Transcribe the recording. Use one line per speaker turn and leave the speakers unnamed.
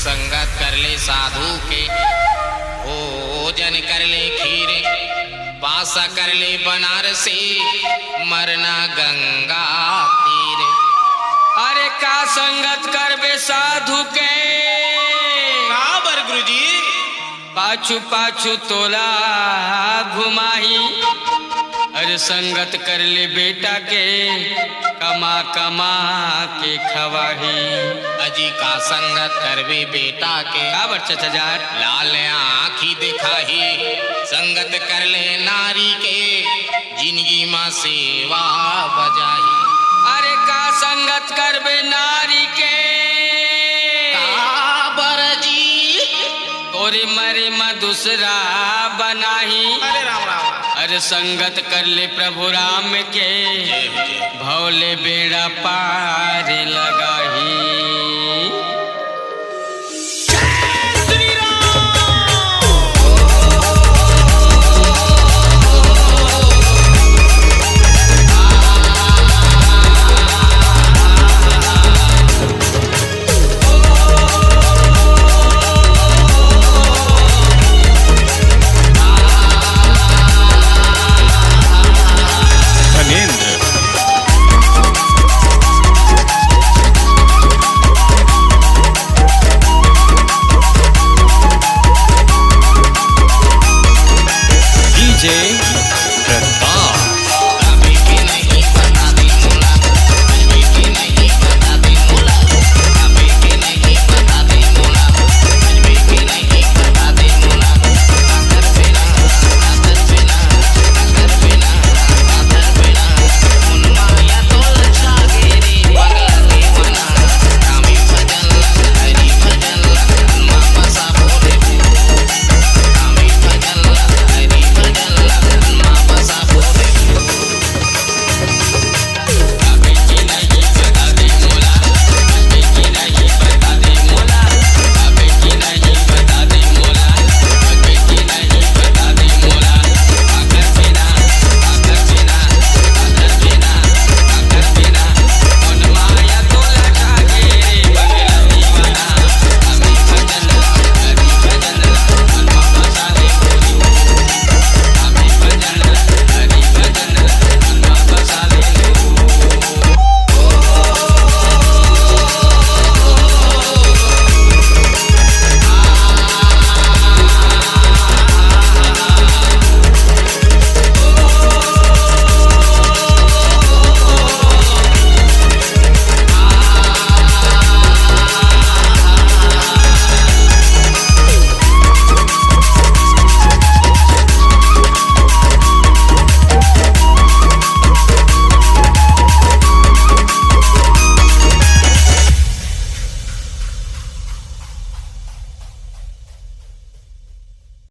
संगत कर ले साधु के, भोजन कर ले खीरे, वासा कर ले बनारसी, मरना गंगा तीरे।
अरे का संगत करबे साधु के,
काबर गुरुजी?
पाछू पाछू तोला घुमाही। अरे संगत कर ले बेटा के, कमा कमा के खवाही।
अजी का संगत करबे बेटा के,
काबर चचा जाट
लाल आँखी दिखाही। संगत कर ले नारी के, जिंदगी माँ सेवा बजाही।
अरे का संगत करबे नारी के,
काबर जी?
तोरे मरे में दूसरा बनाही।
अरे राम राम।
अरे संगत कर ले प्रभु राम के,
जय हो जय।
भौले बेड़ा पार लगाही।